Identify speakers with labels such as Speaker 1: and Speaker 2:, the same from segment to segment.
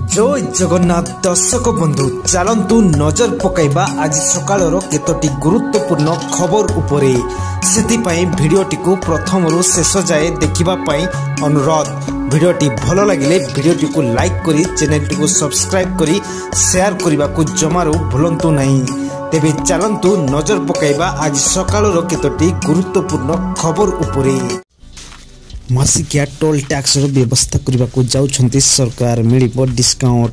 Speaker 1: जय जगन्नाथ दर्शक बंधु चलतु नजर पकाइबा आज सकाळर केतोटी गुरुत्वपूर्ण खबर उपरे सेतिपई भिडियोटी को प्रथम रु शेष जाए देखिबा पई अनुरोध। भिडियोटी भलो लागिले भिडियोटी को लाइक करी चैनलटी को सब्सक्राइब करी शेयर करबा को जमारू भूलंतु नहीं। तेबे चलतु नजर पकाइबा आज सकाळर केतोटी गुरुत्वपूर्ण खबर उपरे। मासिकिया टोल टैक्स व्यवस्था करने को जाउछंती सरकार मिलिबो डिस्काउंट।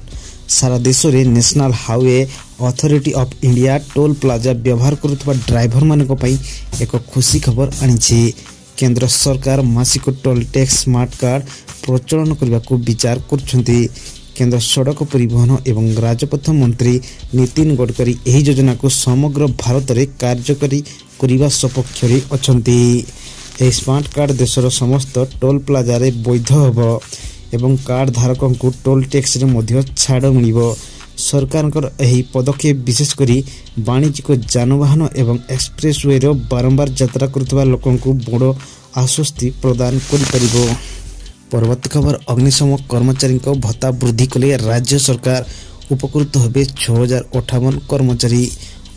Speaker 1: सारा देश रे national highway authority of India toll plaza व्यवहार करुवा ड्राइवर मानक पई एक खुशी खबर आनिछि। केंद्र सरकार मासिक टोल टैक्स स्मार्ट कार्ड प्रचलन करने को विचार करछंती। केंद्र सड़क परिवहन एवं राजपथ मंत्री नितिन गडकरी एही योजना को समग्र भारत में कार्यकारी करने सपक्ष अछंती। ए स्मार्ट कार्ड देशर समस्त टोल प्लाजा रे वैध होबो एवं कार्ड धारकों को टोल टैक्स रे मध्य छाड़ मिलिबो। सरकार एही पदक्षेप विशेष करी वाणिज्यिक जानवाहन एवं एक्सप्रेसवे रो बारंबार यात्रा करथबा लोकन को बड़ आश्वस्ति प्रदान करि परिबो। परवर्ती खबर अग्निशम कर्मचारी को भत्ता वृद्धि कले राज्य सरकार उपकृत होबे 6058 कर्मचारी।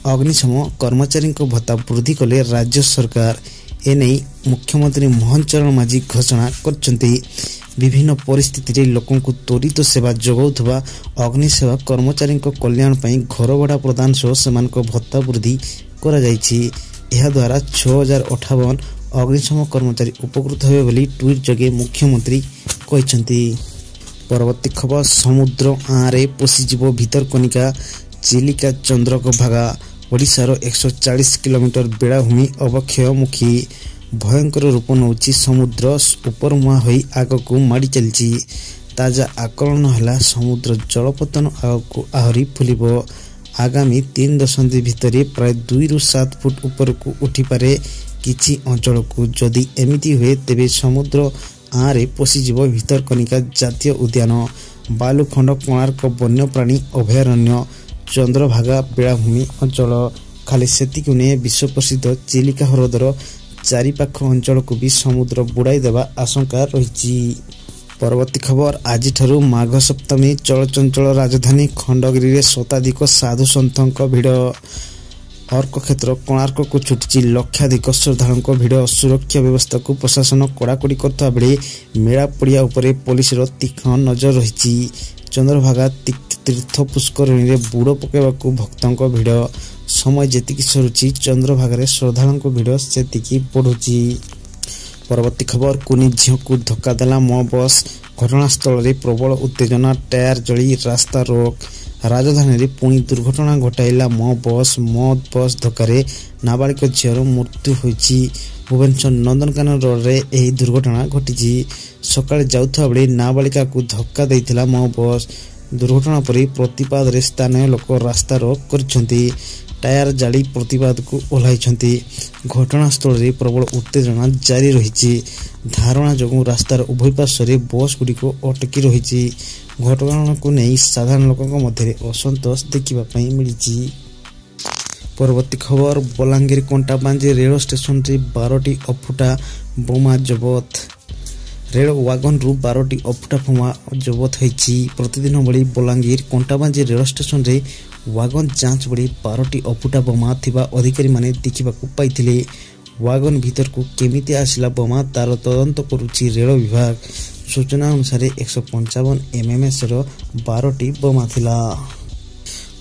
Speaker 1: अग्निशम कर्मचारी को भत्ता वृद्धि कले राज्य सरकार एने मुख्यमंत्री मोहन चरण माझी घोषणा करछंती। विभिन्न परिस्थिति रे लोकन को त्वरित सेवा जोगाउथबा अग्निसेवा कर्मचारी को कल्याण पई घर भड़ा प्रदान सह समान को भत्ता वृद्धि करा जायछि। एहा द्वारा 6058 अग्निशम कर्मचारी उपकृत होबे बोली ट्वीट जगे मुख्यमंत्री कहिसंती। परवर्ती खबर समुद्र आरे पसिजिवो भितरकनिका चिलिका चंद्रभागा ओडिशार 140 किलोमीटर बेड़ाभूमि अवक्षयमुखी भयंकर रूप नौची समुद्र उपरमुआ होई आग को माड़ी चलची। ताजा आकलन हला समुद्र जलपतन आग को आहरी फुलिबो। आगामी 3 दशंधि भितरे प्राय 2 रु 7 फुट ऊपर को उठी पारे किछि अंचल को। जदि एमिति हुए तेबे समुद्र आरे पसिजिवो भितरकनिका जातीय उद्यान, बालुखंड कोणार्क वन्यप्राणी अभयारण्य, चंद्रभागा बेड़ाभूमि अंचल। खाली सेतिक ने विश्व प्रसिद्ध चिलिका ह्रदर चारिपाख अंचल को भी समुद्र बुड़ाई देवा आशंका रही। परवर्ती खबर आज माघ सप्तमी चलचंचल राजधानी खंडगिरी रे शताधिक साधु सन्थों भिड़। अर्क क्षेत्र कोणार्क को छुटी लक्षाधिक श्रद्धालुओं भिड़। सुरक्षा व्यवस्था को प्रशासन कड़ाकड़ी करता बेले मेला पड़िया उपरे पुलिस तीक्ष्ण नजर रही। चंद्रभागा तीर्थ पुष्करणी रे बुड़ पकेबाकू भक्तों भिड़। समय जेतिकी सरुची चंद्रभागा श्रद्धालुओं भिड़ सेतिकी बढ़ुची। परवर्ती खबर कुनी झील को धक्का देला मो बस। घटनास्थल रे प्रबल उत्तेजना, टायर जली रास्ता रोक। राजधानी रे पुणी दुर्घटना घटाइला मो बस। मद बस धक्कारे नाबालिक झीर मृत्यु होईची। भुवनेश्वर नंदनकानन रोड रे एही दुर्घटना घटिची। सकाळे जाउथा बेले नाबालिका को धक्का देइथिला मो बस। दुर्घटना पर प्रतिवाद रे स्थानीय लोक रास्ता रोक करछंती। टायर जाली प्रतिवाद को ओह्लाइछंती। घटनास्थल रे प्रबल उत्तेजना जारी रहिछि। धारणा जगु रास्तार उभय पार्श्व रे बस गुडी को अटकी रहिछि। घटना को नहीं साधारण लोकों मध्य असंतोष देखिबा पई मिलिछि। परवर्ती खबर बलांगीर कंटाबांजी रेल स्टेशन रे 12टी अफुटा बोमा जबत। रेल वागन रु 12टी अफुटा बोमा जबत होईछि। प्रतिदिन भली बलांगीर कंटाबांजी रेल स्टेशन रे वागन जांच बड़ी 12टी अफुटा बोमा थिबा अधिकारी माने देखिबाकू पाइथिले। वागन भीतर को केमिति आसिला बोमा तार तदंत करुछि रेल विभाग। सूचना अनुसार 155 एमएमएस रो 12टी बोमा थिला।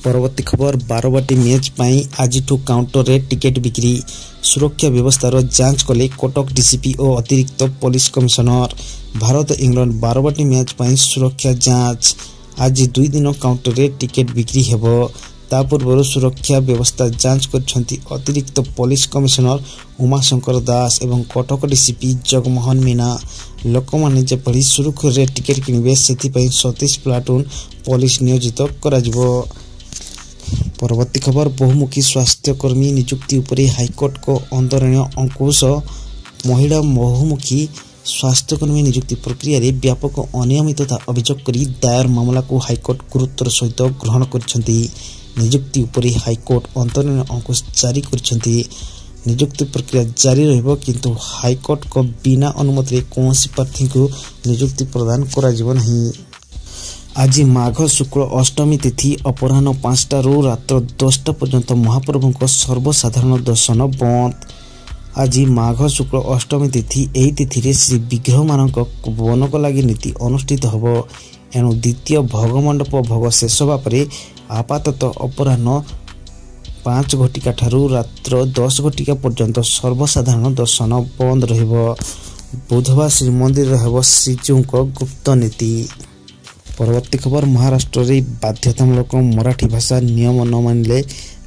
Speaker 1: परवर्ती खबर बारवाटी मैच पाई आज काउंटर रे टिकेट बिक्री। सुरक्षा व्यवस्थार जांच कले कटक डीसीपी और अतिरिक्त police commissioner. Bharat England Barabati match पाई सुरक्षा जांच। आज 2 दिन काउंटर रे टिकेट बिक्री हेबो। ता पूर्व सुरक्षा व्यवस्था जांच करछंती अतिरिक्त पुलिस कमिशनर उमाशंकर दास एवं कटक डीसीपी जगमोहन मीना। लोकमाने जेपरि सुरक्षित रे टिकेट किनिबे सेति 37 प्लाटून पुलिस नियोजित कराजिबो। परवर्ती खबर बहुमुखी स्वास्थ्यकर्मी नियुक्ति उपरे हाईकोर्ट को अंतरणीय अंकुश। महिला बहुमुखी स्वास्थ्यकर्मी नियुक्ति प्रक्रिया रे व्यापक अनियमितता अभियोग करी दायर मामला को हाईकोर्ट गुरुत्वर सहित ग्रहण करछंती। नियुक्ति उपरे हाईकोर्ट अंतरणीय अंकुश जारी करछंती। नियुक्ति प्रक्रिया जारी रहिबो किंतु हाईकोर्ट को बिना अनुमति रे कोनोसी प्रार्थी को नियुक्ति प्रदान करा जिवो नहीं। आज माघ शुक्ल अष्टमी तिथि अपराह्न 5टारू रात्र 10टा पर्यंत महाप्रभु सर्वसाधारण दर्शन बंद। आज माघ शुक्ल अष्टमी तिथि एही तिथि श्री विग्रह मानक बनक लगी नीति अनुष्ठित होब। एणु द्वितीय भोगमंडप भोग शेष होगा पर आपातत अपराह्न 5 घटिका ठारू रात्र 10 घटिका पर्यंत सर्वसाधारण दर्शन बंद रहिबो। बुधवार श्रीमंदिर हेब श्रीजीव गुप्त नीति। परवर्ती खबर महाराष्ट्र रे बाध्यतामूलक मराठी भाषा नियम न मानिले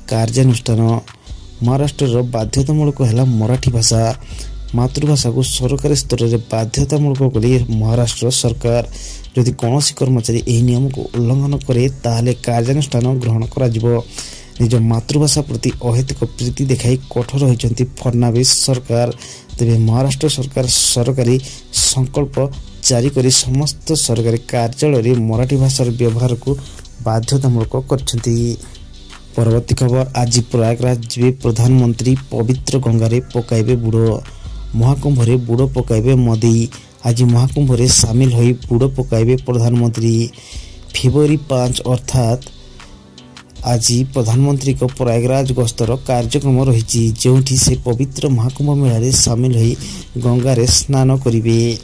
Speaker 1: कार्यानुष्ठान। महाराष्ट्र बाध्यतामूलक है मराठी भाषा। मातृभाषा को सरकारी स्तर में बाध्यतामूलक कले महाराष्ट्र सरकार। यदि कौन कर्मचारी यह नियम को उल्लंघन करे ताहले कार्यानुष्ठान ग्रहण करा जिवो। निज मातृभाषा प्रति अहेतुक प्रीति देखाई कठोर होइचंती फडणवीस सरकार। तेबे महाराष्ट्र सरकार सरकारी संकल्प जारी करी समस्त सरकारी कार्यालय मराठी भाषार व्यवहार को बाध्यतामूलक करछंती। परवर्ती खबर आज प्रयागराज जीवे प्रधानमंत्री पवित्र गंगारे पकाइबे बुड़। महाकुंभ रे बुड़ पकाइबे मोदी। आज महाकुंभ रे सामिल होई बुड़ पकाइबे प्रधानमंत्री। फेब्रुआरी 5 अर्थात आज प्रधानमंत्री को प्रयागराज गस्तर कार्यक्रम रही जोठी से पवित्र महाकुंभ मेला सामिल होई गंगारे स्नान करिवे।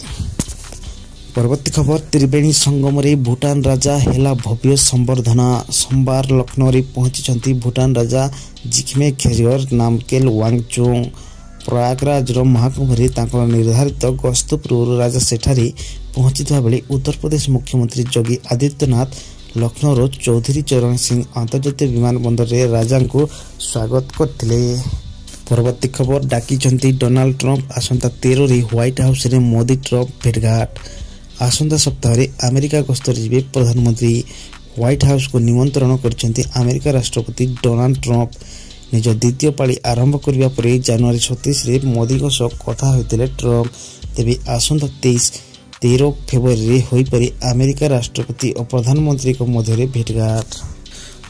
Speaker 1: परवर्ती खबर त्रिवेणी संगम रे भूटान राजा हेला भव्य संबर्धना। सोमवार लखनऊ रे पहुंची भूटान राजा जिग्मे खेरियर नामकेल वांगचुंग। प्रयागराज महाकुंभ रे तांकर निर्धारित गस्त पूर्व राजा सेठारे पहुंची बेले उत्तर प्रदेश मुख्यमंत्री योगी आदित्यनाथ लखनऊ चौधरी चरण सिंह अंतर्जातीय विमान बंदर रे राजा को स्वागत करथिले। परवर्ती खबर डाकी डोनाल्ड ट्रंप आसंता 13 रे व्हाइट हाउस रे मोदी ट्रंप भेटघाट। आसंता सप्ताह रे अमेरिका गस्तर जीवे प्रधानमंत्री। व्हाइट हाउस को निमंत्रण करछंती अमेरिका राष्ट्रपति डोनाल्ड ट्रंप। निज द्वितीय पाली आरंभ करबा परे जनवरी 36 रे मोदी को सह कथा होइतिले ट्रंप। तेबे आसंता 13 फेब्रुआरी रे होई परे अमेरिका राष्ट्रपति और प्रधानमंत्री को मध्य भेटघाट।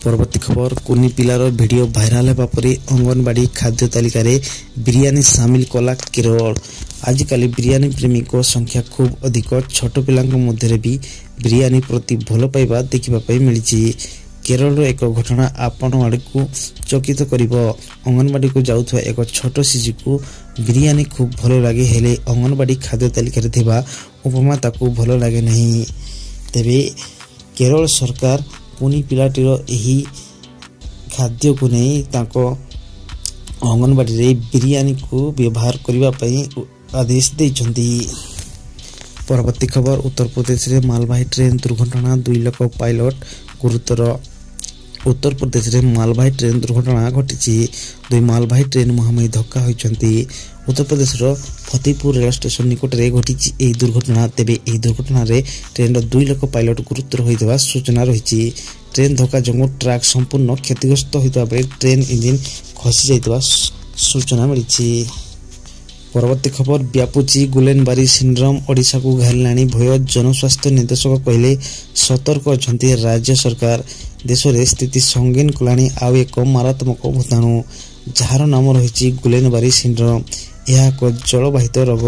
Speaker 1: परवर्ती खबर कुनी पिलार वीडियो भाइराल होगा पर अंगनवाड़ी खाद्य तालिका रे बिरियानी सामिल कला केरल। आजिकल बिरियानी प्रेमी को संख्या खूब अधिक। छोट पिला मध्य भी बिरियानी प्रति भल पाइबा देखा मिली। केरल एक घटना आपण आड़ को चकित करिब। अंगनवाड़ी को जाउथवा एक छोट शिशु को बिरियानी खूब भल लगे हेले अंगनवाड़ी खाद्य तालिका रे उपमा ताकू भल लगे नहीं। तेबे केरल सरकार कुनी पिलाटीर यही खाद्य को नहीं ताको अंगनवाड़ी रे बिरियानी को व्यवहार करबा पई आदेश देइछंती। परवर्ती खबर उत्तर प्रदेश रे मालवाही ट्रेन दुर्घटना 2 लोक पायलट गुरुतर। उत्तर प्रदेश रे मालवाही ट्रेन दुर्घटना घटी। 2 मालवाही ट्रेन मुहांमुही धक्का होइछंती। उत्तर प्रदेश रो फतेहपुर रेल स्टेशन निकट रे घटी एही दुर्घटना। तेबे एही दुर्घटना रे ट्रेन रो 2 लोक पायलट गुरुतर होइतबा सूचना रही। ट्रेन धक्का जंगु ट्रैक संपूर्ण क्षतिग्रस्त होइतबा बेले ट्रेन इंजिन खसी जाइतबा सूचना मिली। परवर्ती खबर व्यापुची गुलेनबारी सिंड्रोम ओडिशा को घालाणी भय। जनस्वास्थ्य निर्देशक कहले सतर्क अछंती राज्य सरकार। देश रे स्थिति संगीन कलाणी आउ एक मारात्मक भूताणु जार नाम रही गुलेनबारी सिंड्रोम। यह एक जलवाहित रोग।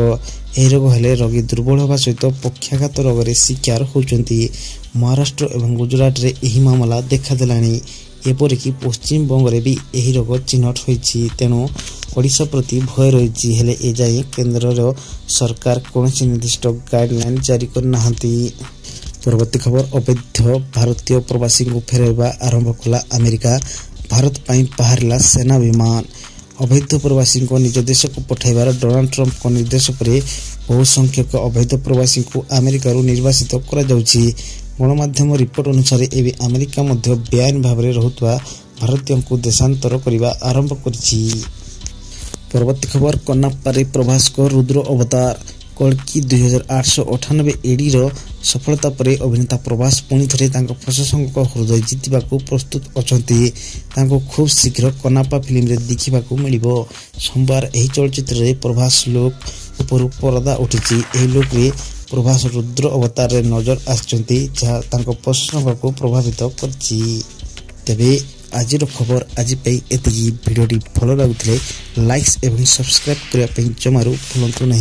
Speaker 1: यह रोग हेले रोगी दुर्बल होगा सहित पक्षाघात रोग रे शिकार होउचंती। महाराष्ट्र एवं गुजरात रे यही मामला देखा देलाणी। एपरिक पश्चिम बंग रे भी यही रोग चिन्हट होइछि। तेणु ओडिशा प्रति भय रही हेले एजाए केंद्र सरकार कौन निर्दिष्ट गाइडलाइन जारी करनाहांती। परवर्ती खबर अवैध भारतीय प्रवासी को फेरवा आरंभ कला अमेरिका। भारत पाई बाहरला सेना विमान। अवैध प्रवासी को निज देश को पठाइबार डोनाल्ड ट्रंप को निर्देश पर बहु संख्यक अवैध प्रवासी को अमेरिका निर्वासित करा जाउछि। गणमाध्यम रिपोर्ट अनुसार एवं अमेरिका मध्य बेआईन भाव में रहुवा भारतीयों को देशांतर करने आरंभ करिछि। परवर्ती खबर कन्नाप्पा प्रभास को रुद्र अवतार। कल्कि 2898 एडी सफलता पर अभिनेता प्रभास पुणी थे प्रशंसक हृदय जितवा प्रस्तुत अछंती। खूब शीघ्र कन्नाप्पा फिल्म रे देखा मिल। सोमवार यही चलचित्र रे प्रभास लुक उपर परदा उठी। लुक रे प्रभास रुद्र अवतार रे नजर आछंती जहाँ प्रशंसक को प्रभावित करछि। तेबे आज खबर आज एति भिडियोटी भल लगुले लाइक्स एवं सब्सक्राइब करने जमारू भूलु नहीं।